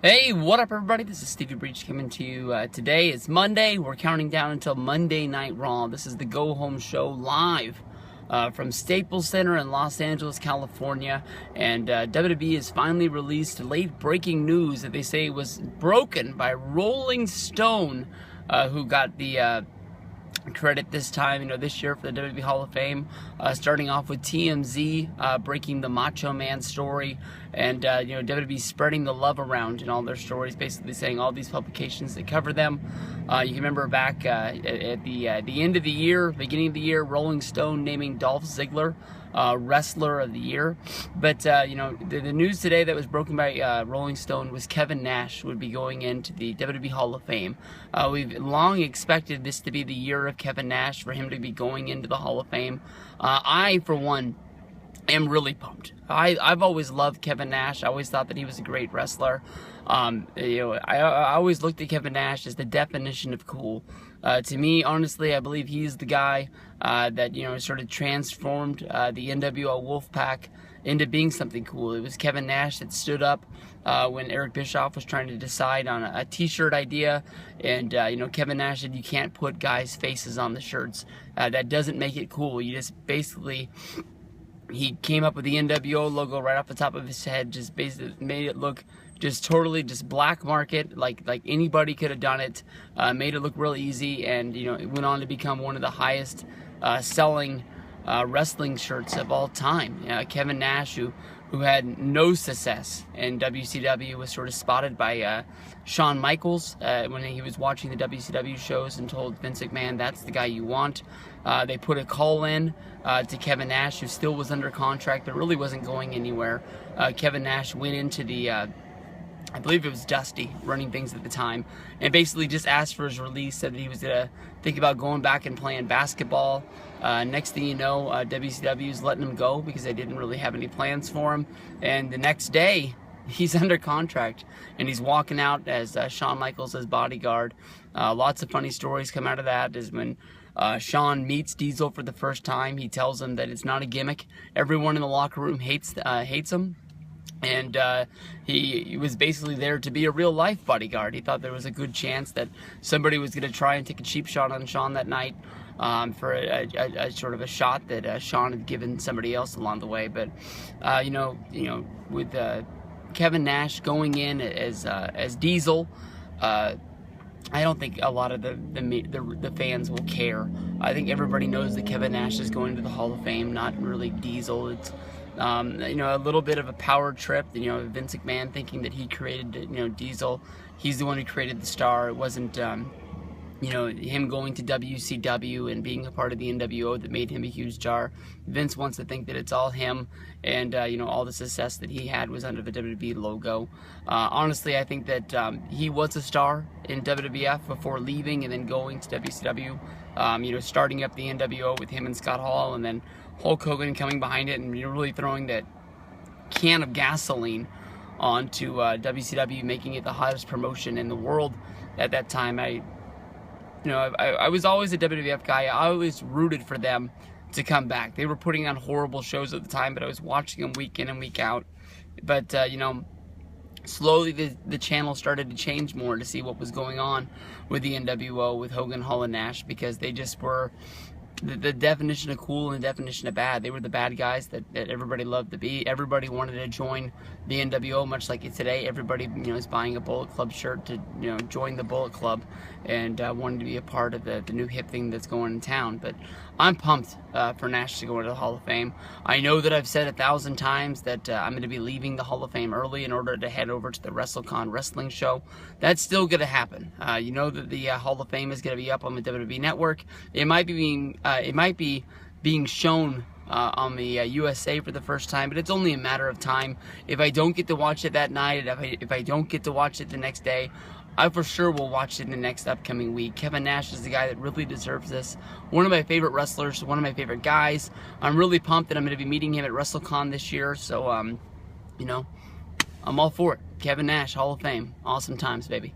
Hey, what up everybody? This is Stevie Breach coming to you today. It's Monday. We're counting down until Monday Night Raw. This is the Go Home Show live from Staples Center in Los Angeles, California. And WWE has finally released late breaking news that they say was broken by Rolling Stone, who got the credit this time, this year for the WWE Hall of Fame, starting off with TMZ breaking the Macho Man story, and WWE spreading the love around in all their stories, basically saying all these publications that cover them. You can remember back at the end of the year, beginning of the year, Rolling Stone naming Dolph Ziggler Wrestler of the Year. But the news today that was broken by Rolling Stone was Kevin Nash would be going into the WWE Hall of Fame. We've long expected this to be the year of Kevin Nash, for him to be going into the Hall of Fame. I, for one, am really pumped. I've always loved Kevin Nash. I always thought that he was a great wrestler. I always looked at Kevin Nash as the definition of cool. To me, honestly, I believe he's the guy that sort of transformed the NWO Wolfpack into being something cool. It was Kevin Nash that stood up when Eric Bischoff was trying to decide on a t-shirt idea, and Kevin Nash said, you can't put guys' faces on the shirts. That doesn't make it cool. You just basically... He came up with the NWO logo right off the top of his head, just basically made it look just totally just black market, like anybody could have done it, made it look real easy, and it went on to become one of the highest selling wrestling shirts of all time. Kevin Nash, who had no success in WCW, was sort of spotted by Shawn Michaels when he was watching the WCW shows and told Vince McMahon, that's the guy you want. They put a call in to Kevin Nash, who still was under contract but really wasn't going anywhere. Kevin Nash went into the I believe it was Dusty running things at the time, and basically just asked for his release, said that he was going to think about going back and playing basketball. Next thing you know, WCW's letting him go because they didn't really have any plans for him. And the next day, he's under contract, and he's walking out as Shawn Michaels' as bodyguard. Lots of funny stories come out of that, is when Shawn meets Diesel for the first time, he tells him that it's not a gimmick. Everyone in the locker room hates him. And he was basically there to be a real-life bodyguard. He thought there was a good chance that somebody was going to try and take a cheap shot on Shawn that night for a sort of a shot that Shawn had given somebody else along the way. But with Kevin Nash going in as Diesel, I don't think a lot of the fans will care. I think everybody knows that Kevin Nash is going to the Hall of Fame, not really Diesel. It's a little bit of a power trip. Vince McMahon thinking that he created, Diesel. He's the one who created the star. It wasn't, him going to WCW and being a part of the NWO that made him a huge star. Vince wants to think that it's all him, and, all the success that he had was under the WWE logo. Honestly, I think that he was a star in WWF before leaving and then going to WCW, starting up the NWO with him and Scott Hall, and then Hulk Hogan coming behind it and really throwing that can of gasoline onto WCW, making it the hottest promotion in the world at that time. I was always a WWF guy. I always rooted for them to come back. They were putting on horrible shows at the time, but I was watching them week in and week out. But, slowly the channel started to change more to see what was going on with the NWO, with Hogan, Hall, and Nash, because they just were the definition of cool and the definition of bad. They were the bad guys that everybody loved to be. Everybody wanted to join the NWO, much like today. Everybody, is buying a Bullet Club shirt to, join the Bullet Club and wanting to be a part of the new hip thing that's going in town. But I'm pumped for Nash to go into the Hall of Fame. I know that I've said 1,000 times that I'm going to be leaving the Hall of Fame early in order to head over to the WrestleCon wrestling show. That's still going to happen. You know that the Hall of Fame is going to be up on the WWE Network. It might be being shown on the USA for the first time, but it's only a matter of time. If I don't get to watch it that night, if I don't get to watch it the next day, I for sure will watch it in the next upcoming week. Kevin Nash is the guy that really deserves this. One of my favorite wrestlers, one of my favorite guys. I'm really pumped that I'm going to be meeting him at WrestleCon this year, so I'm all for it. Kevin Nash, Hall of Fame. Awesome times, baby.